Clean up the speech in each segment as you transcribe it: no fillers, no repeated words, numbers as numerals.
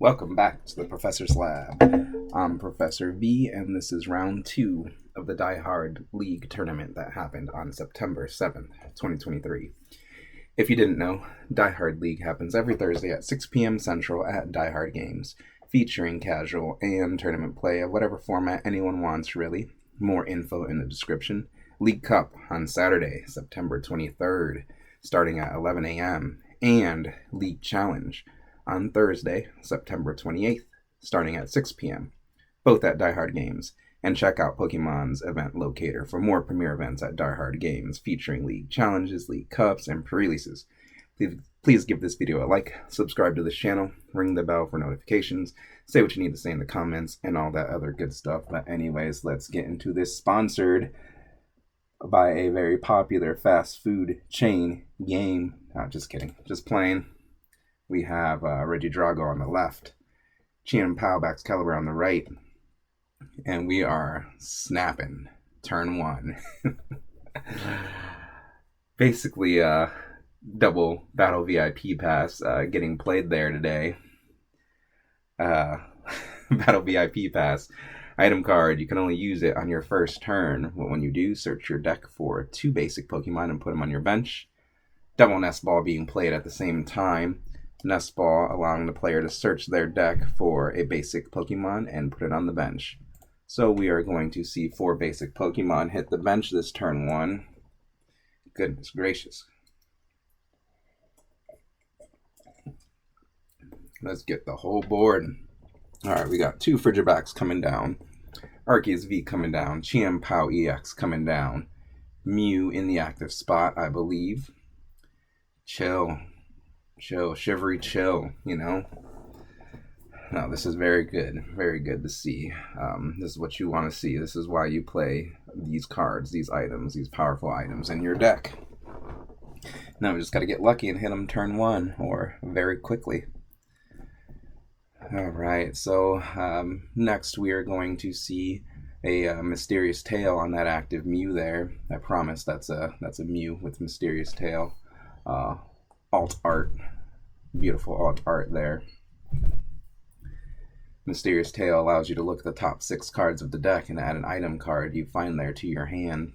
Welcome back to the Professor's Lab. I'm Professor V, and this is round 2 of the Die Hard League tournament that happened on September 7th, 2023. If you didn't know, Die Hard League happens every Thursday at 6 p.m. Central at Die Hard Games, featuring casual and tournament play of whatever format anyone wants, really. More info in the description. League Cup on Saturday, September 23rd, starting at 11 a.m., and League Challenge on Thursday, September 28th, starting at 6 p.m., both at Die Hard Games. And check out Pokemon's event locator for more premier events at Die Hard Games featuring League Challenges, League Cups, and pre-releases. Please give this video a like, subscribe to this channel, ring the bell for notifications, say what you need to say in the comments, and all that other good stuff. But anyways, let's get into this, sponsored by a very popular fast food chain game. Just kidding, just playing. We have Regidrago on the left, Chien-Pao Baxcalibur on the right, and we are snapping turn 1. Basically, double battle VIP pass getting played there today. Battle VIP pass item card, you can only use it on your first turn. But when you do, search your deck for 2 basic Pokemon and put them on your bench. Double Nest Ball being played at the same time. Nest Ball allowing the player to search their deck for a basic Pokemon and put it on the bench. So we are going to see 4 basic Pokemon hit the bench this turn 1. Goodness gracious. Let's get the whole board. Alright, we got 2 Frigibax coming down. Arceus V coming down. Chien-Pao EX coming down. Mew in the active spot, I believe. Chill, shivery chill, you know. No, this is very good to see. This is what you want to see. This is why you play these cards, these items, these powerful items in your deck. Now we just got to get lucky and hit them turn 1 or very quickly. Alright, so next we are going to see a Mysterious Tail on that active Mew there. I promise that's a Mew with Mysterious Tail. Alt art. Beautiful alt art there. Mysterious Tail allows you to look at the top 6 cards of the deck and add an item card you find there to your hand.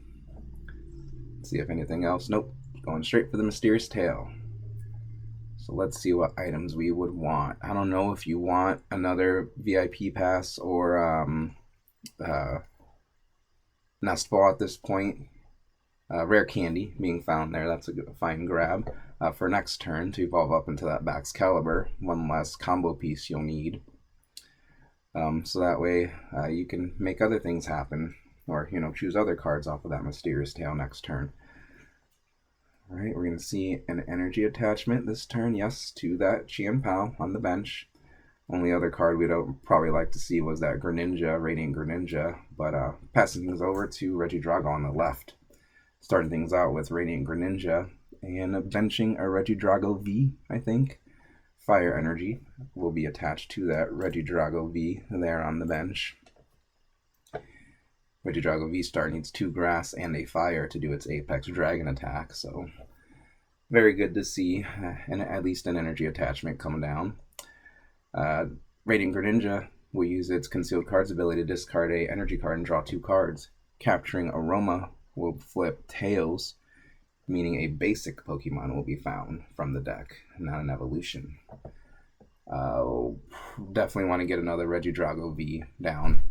Let's see if anything else. Nope. Going straight for the Mysterious Tail. So let's see what items we would want. I don't know if you want another VIP pass or Nest Ball at this point. Rare Candy being found there. That's a fine grab for next turn to evolve up into that Baxcalibur. One less combo piece you'll need. So that way you can make other things happen, or choose other cards off of that Mysterious Tail next turn. Alright, we're going to see an energy attachment this turn, yes, to that Chien-Pao on the bench. Only other card we'd probably like to see was that Greninja, Radiant Greninja, but passing things over to Regidrago on the left. Starting things out with Radiant Greninja and benching a Regidrago V, I think. Fire Energy will be attached to that Regidrago V there on the bench. Regidrago V-Star needs 2 grass and a fire to do its Apex Dragon attack, so very good to see, and at least an energy attachment come down. Radiant Greninja will use its Concealed Cards ability to discard a energy card and draw 2 cards. Capturing Aroma will flip Tails, meaning a basic Pokemon will be found from the deck, not an evolution. Definitely want to get another Regidrago V down.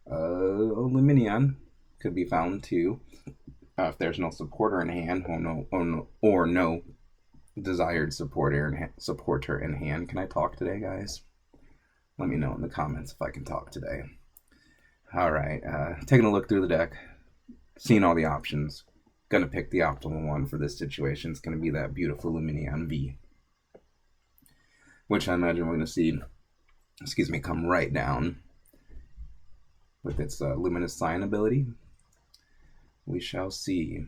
Lumineon could be found too, if there's no supporter in hand, or no desired supporter in hand. Can I talk today, guys? Let me know in the comments if I can talk today. Alright, taking a look through the deck, seeing all the options. Gonna pick the optimal one for this situation. It's gonna be that beautiful Lumineon V, which I imagine we're gonna see, come right down with its Luminous Sign ability. We shall see.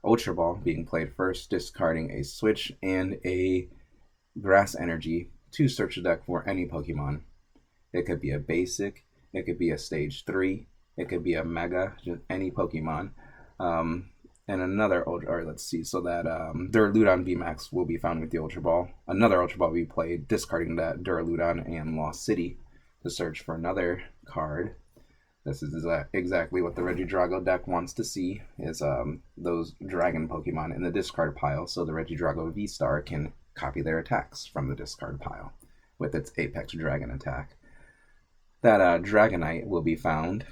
Ultra Ball being played first, discarding a Switch and a Grass Energy to search the deck for any Pokemon. It could be a basic, it could be a stage 3, it could be a Mega, just any Pokemon. And another Ultra, or let's see, so that Duraludon VMAX will be found with the Ultra Ball. Another Ultra Ball will be played, discarding that Duraludon and Lost City to search for another card. This is exactly what the Regidrago deck wants to see, is those Dragon Pokemon in the discard pile, so the Regidrago V-Star can copy their attacks from the discard pile with its Apex Dragon attack. That Dragonite will be found.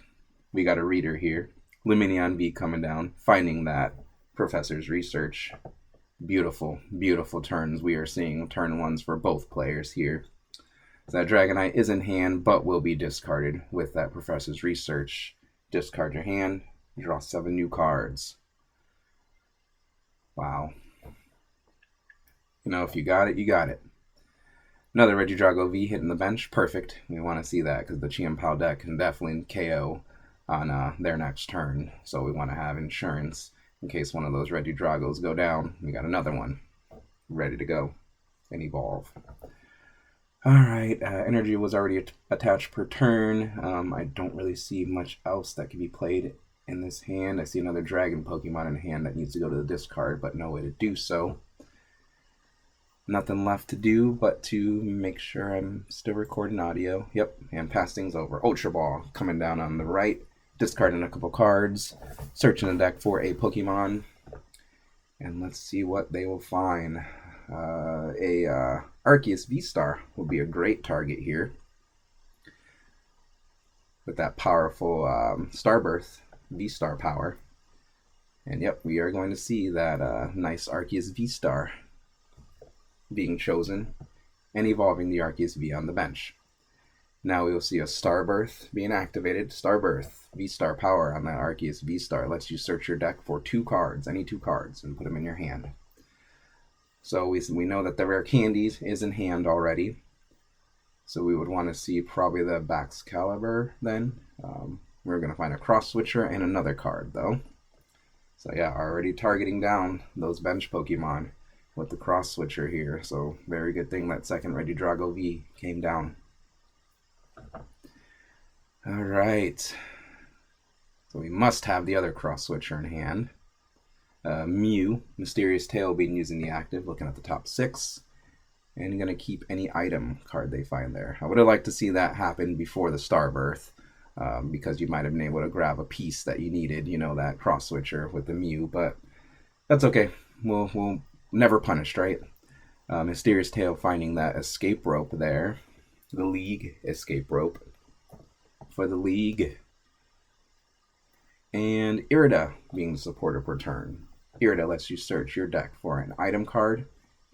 We got a reader here. Lumineon V coming down, finding that Professor's Research. Beautiful, beautiful turns we are seeing. Turn ones for both players here. So that Dragonite is in hand, but will be discarded with that Professor's Research. Discard your hand, draw 7 new cards. Wow. You know, if you got it, you got it. Another Regidrago V hitting the bench. Perfect. We want to see that because the Chien-Pao deck can definitely KO on their next turn. So we want to have insurance in case one of those Regidragos go down. We got another one ready to go and evolve. Alright, energy was already attached per turn. I don't really see much else that can be played in this hand. I see another Dragon Pokemon in hand that needs to go to the discard, but no way to do so. Nothing left to do but to make sure I'm still recording audio. Yep, and pass things over. Ultra Ball coming down on the right, discarding a couple cards, searching the deck for a Pokemon, and let's see what they will find. Arceus V-Star will be a great target here with that powerful Starbirth V-Star power. And yep, we are going to see that nice Arceus V-Star being chosen and evolving the Arceus V on the bench. Now we will see a Starbirth being activated. Starbirth V-Star power on that Arceus V-Star lets you search your deck for 2 cards, any 2 cards, and put them in your hand. So we know that the Rare Candies is in hand already. So we would want to see probably the Baxcalibur then. We're going to find a Cross Switcher and another card though. So yeah, already targeting down those bench Pokemon with the Cross Switcher here. So very good thing that second Regidrago V came down. Alright. So we must have the other Cross Switcher in hand. Mew, Mysterious Tail being used in the active, looking at the top 6. And going to keep any item card they find there. I would have liked to see that happen before the Starbirth, because you might have been able to grab a piece that you needed, you know, that Cross Switcher with the Mew, but that's okay. We'll never punished, right? Mysterious Tail finding that Escape Rope there. The League Escape Rope for the League. And Irida being the supportive return. Irida lets you search your deck for an item card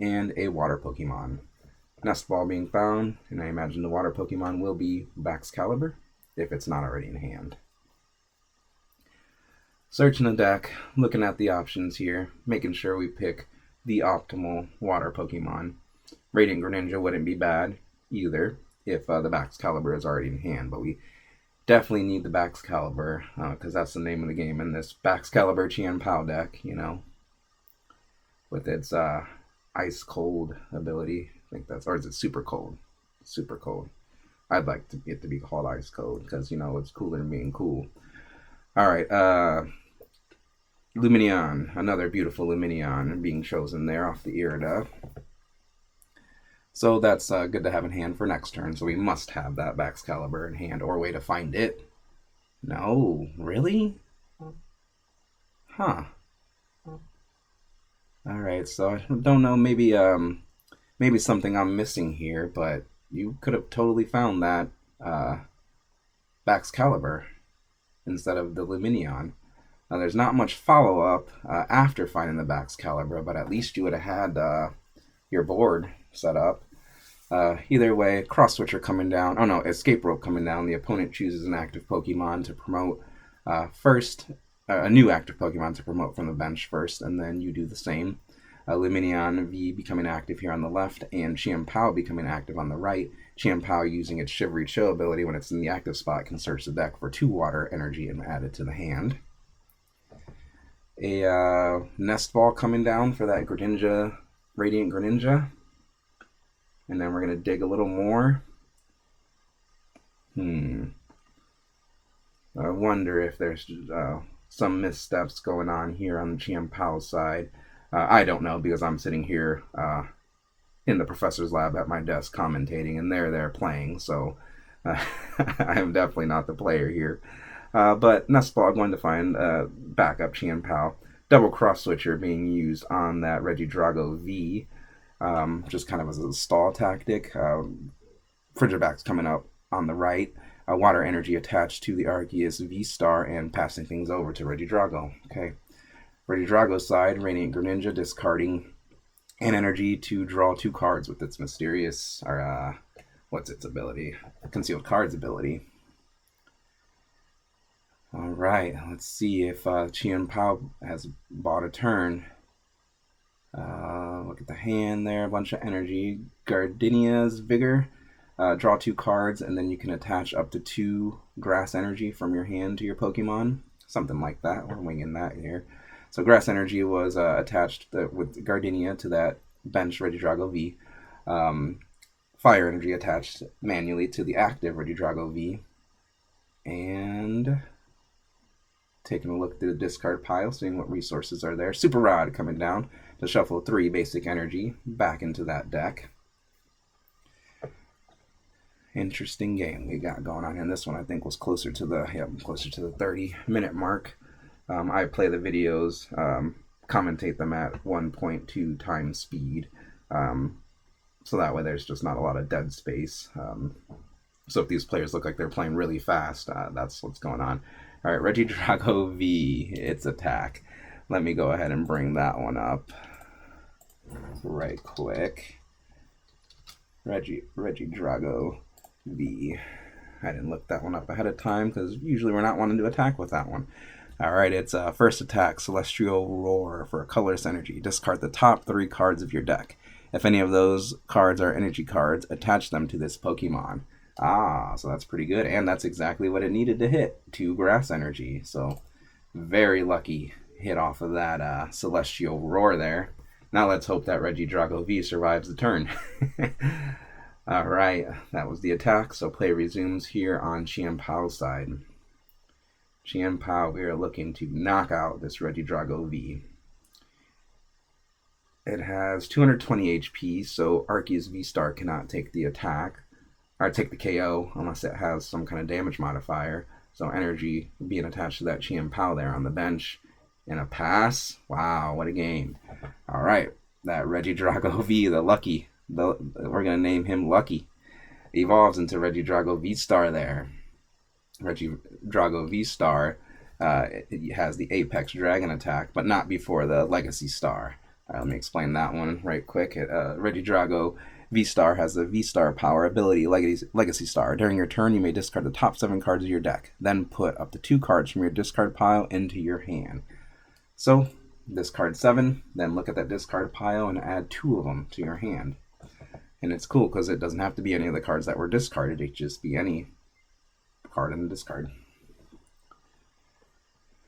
and a water Pokemon. Nest Ball being found, and I imagine the water Pokemon will be Baxcalibur, if it's not already in hand. Searching the deck, looking at the options here, making sure we pick the optimal water Pokemon. Radiant Greninja wouldn't be bad either if the Baxcalibur is already in hand, but we definitely need the Baxcalibur, because that's the name of the game in this Baxcalibur Chien-Pao deck, you know, with its ice cold ability. I think that's, or is it super cold? Super cold. I'd like it to be called ice cold because, you know, it's cooler than being cool. Alright, Lumineon, another beautiful Lumineon being chosen there off the Irida. So that's good to have in hand for next turn. So we must have that Baxcalibur in hand, or a way to find it. No, really? Huh. Alright, so I don't know, maybe something I'm missing here, but you could have totally found that Baxcalibur instead of the Lumineon. Now there's not much follow-up after finding the Baxcalibur, but at least you would have had your board set up. Either way, Cross Switcher coming down. Oh no, Escape Rope coming down. The opponent chooses an active Pokemon to promote first. A new active Pokemon to promote from the bench first, and then you do the same. Lumineon V becoming active here on the left, and Chien-Pao becoming active on the right. Chien-Pao using its Shivery Chill ability when it's in the active spot can search the deck for 2 water energy and add it to the hand. A Nest Ball coming down for that Greninja, Radiant Greninja. And then we're going to dig a little more. I wonder if there's some missteps going on here on the Chien-Pao side. I don't know because I'm sitting here in the professor's lab at my desk commentating, and they're there playing, so I am definitely not the player here. But Nestball going to find backup Chien-Pao. Double cross switcher being used on that Regidrago V, just kind of as a stall tactic. Frigidback's coming up on the right. Water energy attached to the Arceus V-Star and passing things over to Regidrago. Okay. Regidrago's side, Radiant Greninja discarding an energy to draw 2 cards with its mysterious, or what's its ability? Concealed Cards ability. Alright, let's see if Chien-Pao has bought a turn. Look at the hand there, a bunch of energy. Gardenia's Vigor. Draw 2 cards, and then you can attach up to 2 grass energy from your hand to your Pokemon. Something like that. We're winging that here. So grass energy was attached with Gardenia to that bench Regidrago V. Fire energy attached manually to the active Regidrago V. And taking a look through the discard pile, seeing what resources are there. Super Rod coming down to shuffle 3 basic energy back into that deck. Interesting game we got going on, and this one I think was closer to the 30-minute mark. I play the videos, commentate them at 1.2 times speed, so that way there's just not a lot of dead space. So if these players look like they're playing really fast, that's what's going on. All right, Regidrago V, its attack. Let me go ahead and bring that one up right quick. Regidrago V. I didn't look that one up ahead of time because usually we're not wanting to attack with that one. All right, it's first attack, Celestial Roar for a colorless energy. Discard the top 3 cards of your deck. If any of those cards are energy cards, attach them to this Pokemon. So that's pretty good, and that's exactly what it needed to hit, 2 grass energy. So very lucky hit off of that Celestial Roar there. Now let's hope that Regidrago V survives the turn. All right, that was the attack, so play resumes here on Chien-Pao's side. Chien-Pao, we are looking to knock out this Regidrago V. It has 220 HP, so Arceus V-Star cannot take the attack, or take the KO, unless it has some kind of damage modifier. So energy being attached to that Chien-Pao there on the bench. And a pass. Wow, what a game. All right, that Regidrago V, the Lucky, we're going to name him Lucky, evolves into Regidrago V-Star there. Regidrago V-Star it has the Apex Dragon attack, but not before the Legacy Star. Let me explain that one right quick. Regidrago V-Star has the V-Star power ability, Legacy Star. During your turn, you may discard the top 7 cards of your deck. Then put up to 2 cards from your discard pile into your hand. So, discard 7, then look at that discard pile and add 2 of them to your hand. And it's cool because it doesn't have to be any of the cards that were discarded. It can just be any card in the discard.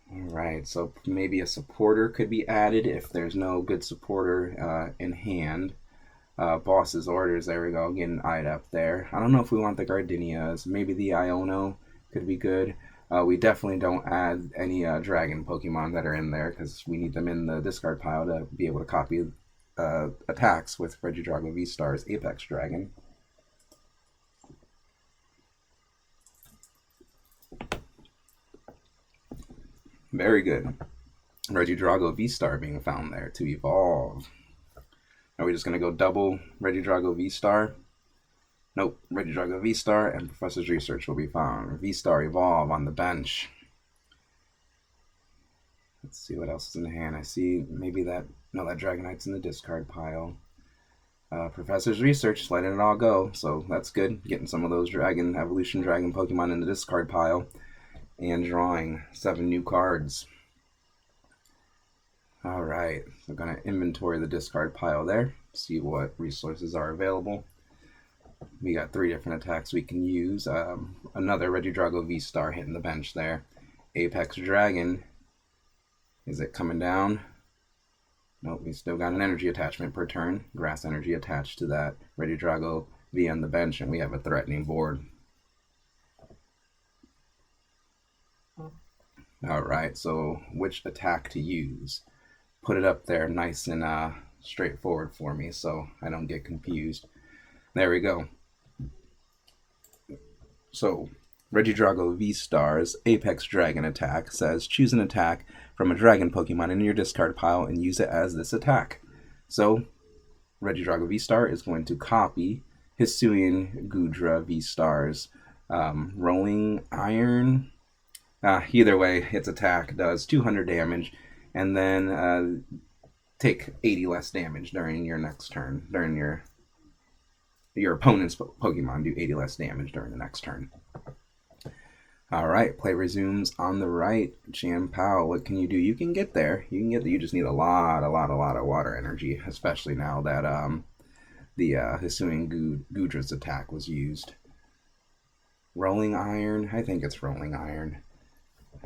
Alright, so maybe a supporter could be added if there's no good supporter in hand. Boss's orders, there we go, getting eyed up there. I don't know if we want the Gardenias. Maybe the Iono could be good. We definitely don't add any dragon Pokemon that are in there because we need them in the discard pile to be able to copy attacks with Regidrago V-Star's Apex Dragon. Very good. Regidrago V-Star being found there to evolve. Are we just going to go double Regidrago V-Star? Nope. Regidrago V-Star and Professor's Research will be found. V-Star evolve on the bench. Let's see what else is in the hand. I see maybe that Dragonite's in the discard pile. Professor's Research, letting it all go. So that's good. Getting some of those Evolution Dragon Pokemon in the discard pile. And drawing 7 new cards. Alright, so I'm going to inventory the discard pile there. See what resources are available. We got 3 different attacks we can use. Another Regidrago V-Star hitting the bench there. Apex Dragon. Is it coming down? Nope, we still got an energy attachment per turn. Grass energy attached to that Regidrago V on the bench, and we have a threatening board. All right, so which attack to use? Put it up there nice and straightforward for me so I don't get confused. There we go. So, Regidrago V-Star's Apex Dragon attack says choose an attack from a dragon Pokemon in your discard pile and use it as this attack. So, Regidrago V-Star is going to copy Hisuian Gudra V-Star's Rolling Iron. Either way, its attack does 200 damage, and then take 80 less damage during your next turn. During your opponent's Pokemon do 80 less damage during the next turn. All right, play resumes on the right. Chien-Pao, what can you do? You can get there. You just need a lot of water energy, especially now that the Hisuian Gudra's attack was used. Rolling Iron? I think it's Rolling Iron.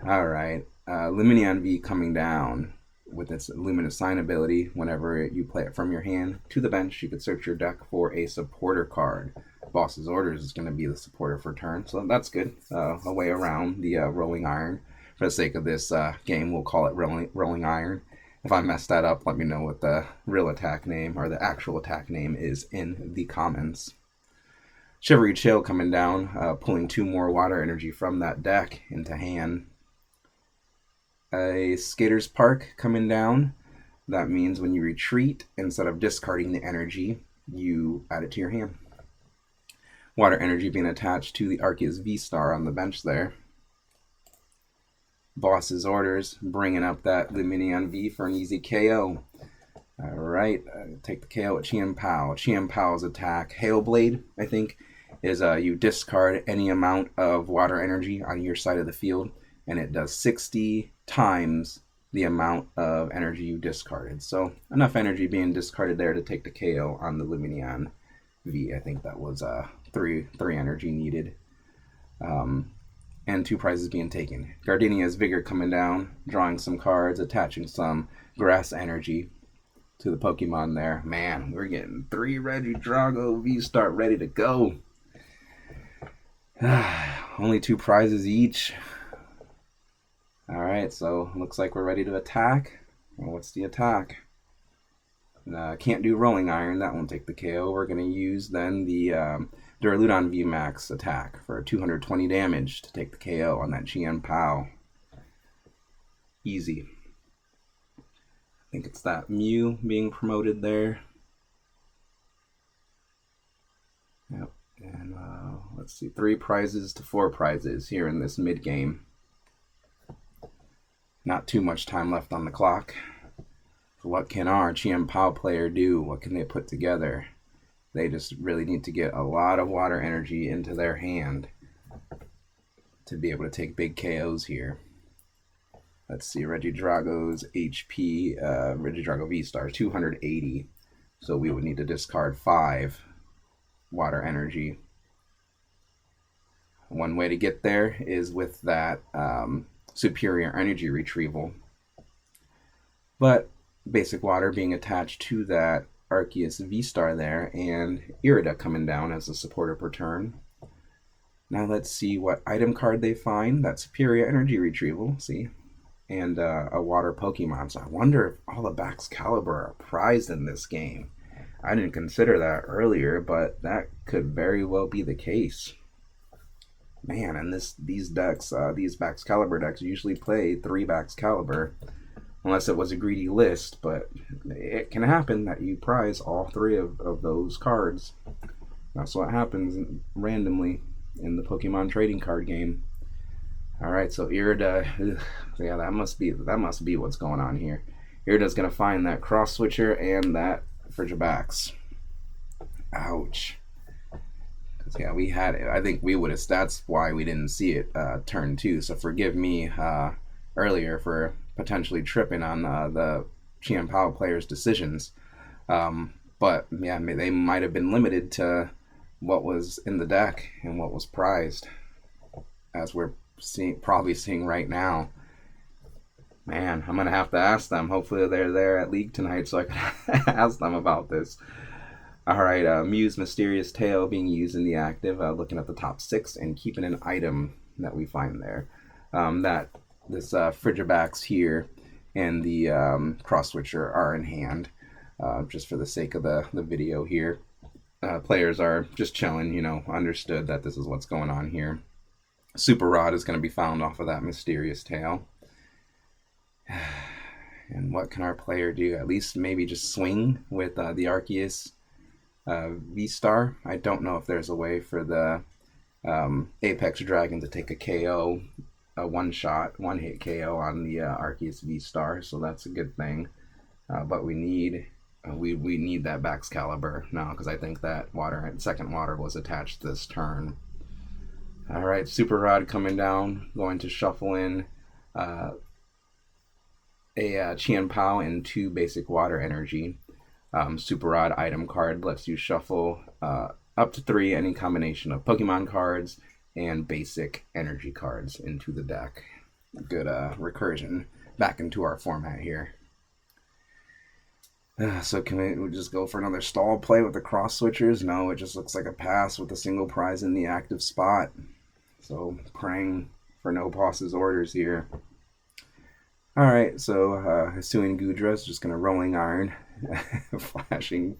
All right, Lumineon V coming down with its Luminous Sign ability. Whenever you play it from your hand to the bench, you could search your deck for a supporter card. Boss's Orders is going to be the supporter for turn, so that's good. A way around the Rolling Iron. For the sake of this game, we'll call it Rolling Iron. If I mess that up, let me know what the real attack name or the actual attack name is in the comments. Shivery Chill coming down, pulling 2 more water energy from that deck into hand. A Skater's Park coming down. That means when you retreat, instead of discarding the energy, you add it to your hand. Water energy being attached to the Arceus V-Star on the bench there. Boss's Orders, bringing up that Lumineon V for an easy KO. Alright, take the KO at Chien-Pao. Chien-Pao's attack, Hail Blade, I think, is you discard any amount of water energy on your side of the field, and it does 60 times the amount of energy you discarded. So enough energy being discarded there to take the KO on the Lumineon V. I think that was 3 energy needed. And 2 prizes being taken. Gardenia's Vigor coming down, drawing some cards, attaching some grass energy to the Pokemon there. Man, we're getting 3 Regidrago V-Star ready to go. Only 2 prizes each. Alright, so looks like we're ready to attack. Well, what's the attack? Can't do Rolling Iron, that won't take the KO. We're going to use then the Duraludon VMAX attack for 220 damage to take the KO on that Chien-Pao. Easy. I think it's that Mew being promoted there. Yep, and let's see, 3 prizes to 4 prizes here in this mid-game. Not too much time left on the clock. So what can our Chien-Pao player do? What can they put together? They just really need to get a lot of water energy into their hand to be able to take big KOs here. Let's see, Regidrago's HP, Regidrago V-Star, 280. So we would need to discard 5 water energy. One way to get there is with that superior energy retrieval. But basic water being attached to that Arceus V-Star there, and Irida coming down as a supporter per turn. Now let's see what item card they find. That superior energy retrieval, see? And a water Pokemon. So I wonder if all the Baxcalibur are prized in this game. I didn't consider that earlier, but that could very well be the case. Man, and these decks, these Baxcalibur decks usually play 3 Baxcalibur, unless it was a greedy list, but it can happen that you prize all 3 of those cards. That's what happens randomly in the Pokemon trading card game. Alright, so Irida, yeah, that must be what's going on here. Irida's gonna find that Cross Switcher and that Frigibax. Ouch. Yeah, we had it. I think we would have. That's why we didn't see it turn 2. So forgive me earlier for potentially tripping on the Chien-Pao players' decisions. But yeah, they might have been limited to what was in the deck and what was prized, as we're probably seeing right now. Man, I'm gonna have to ask them. Hopefully they're there at League tonight so I can ask them about this. Alright, Mew's Mysterious Tail being used in the active, looking at the top 6 and keeping an item that we find there. That Frigibax here and the cross switcher are in hand, just for the sake of the video here. Players are just chilling, you know, understood that this is what's going on here. Super Rod is going to be found off of that mysterious tail. And what can our player do? At least maybe just swing with the Arceus V-Star. I don't know if there's a way for the Apex Dragon to take a KO, a one-hit KO on the Arceus V-Star, so that's a good thing. But we need that Baxcalibur now, because I think that second water was attached this turn. All right, Super Rod coming down, going to shuffle in a Chien-Pao and 2 basic water energy. Super Rod item card lets you shuffle up to 3 any combination of Pokemon cards and basic energy cards into the deck. Good recursion back into our format here. So can we just go for another stall play with the cross switchers? No, it just looks like a pass with a single prize in the active spot. So praying for no boss's orders here. Alright, so Hisuian Goodra is just going to Rolling Iron, flashing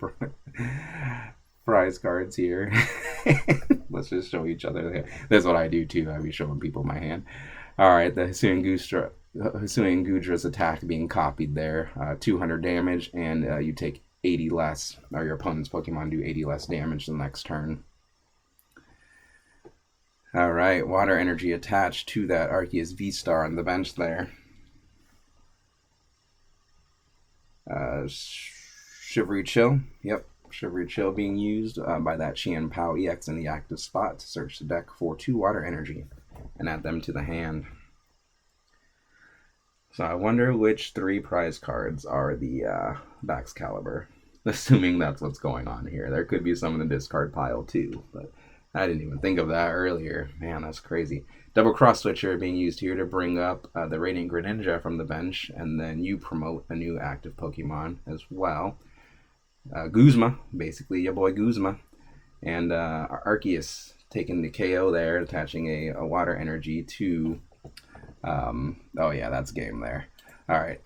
prize cards here. Let's just show each other. That's what I do too. I be showing people my hand. Alright, the Hisuian Goodra's attack being copied there. 200 damage, and you take 80 less, or your opponent's Pokemon do 80 less damage the next turn. Alright, water energy attached to that Arceus V-Star on the bench there. Shivery Chill. Yep, Shivery Chill being used by that Chien-Pao EX in the active spot to search the deck for 2 water energy and add them to the hand. So I wonder which 3 prize cards are the Baxcalibur, assuming that's what's going on here. There could be some in the discard pile too, but I didn't even think of that earlier. Man, that's crazy. Double cross switcher being used here to bring up the Radiant Greninja from the bench, and then you promote a new active Pokemon as well. Guzma, basically your boy Guzma, and Arceus taking the KO there, attaching a water energy to. Oh yeah, that's game there. All right,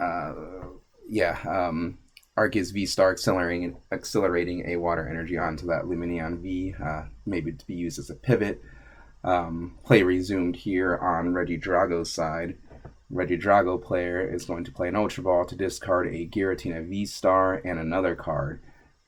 Arceus V-Star accelerating a water energy onto that Lumineon V, maybe to be used as a pivot. Play resumed here on Regidrago's side. Regidrago player is going to play an Ultra Ball to discard a Giratina V-Star and another card.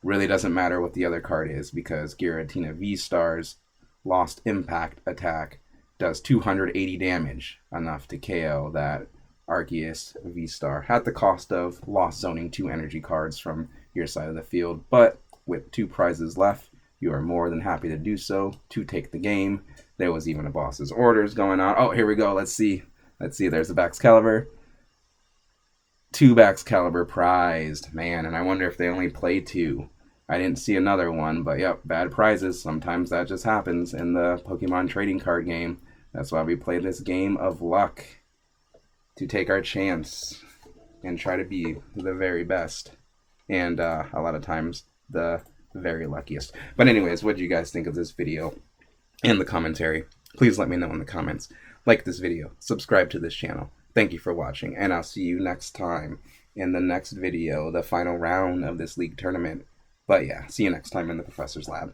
Really doesn't matter what the other card is, because Giratina V-Star's Lost Impact attack does 280 damage, enough to KO that Arceus V-Star at the cost of lost zoning 2 energy cards from your side of the field. But with 2 prizes left, you are more than happy to do so to take the game. There was even a boss's orders going on. Oh, here we go. Let's see. There's a Baxcalibur. 2 Baxcalibur prized. Man, and I wonder if they only play 2. I didn't see another one, but yep, bad prizes. Sometimes that just happens in the Pokemon trading card game. That's why we play this game of luck, to take our chance and try to be the very best, and a lot of times the very luckiest. But anyways, what do you guys think of this video and the commentary? Please let me know in the comments. Like this video, subscribe to this channel. Thank you for watching, and I'll see you next time in the next video, the final round of this league tournament. But yeah, see you next time in the Professor's Lab.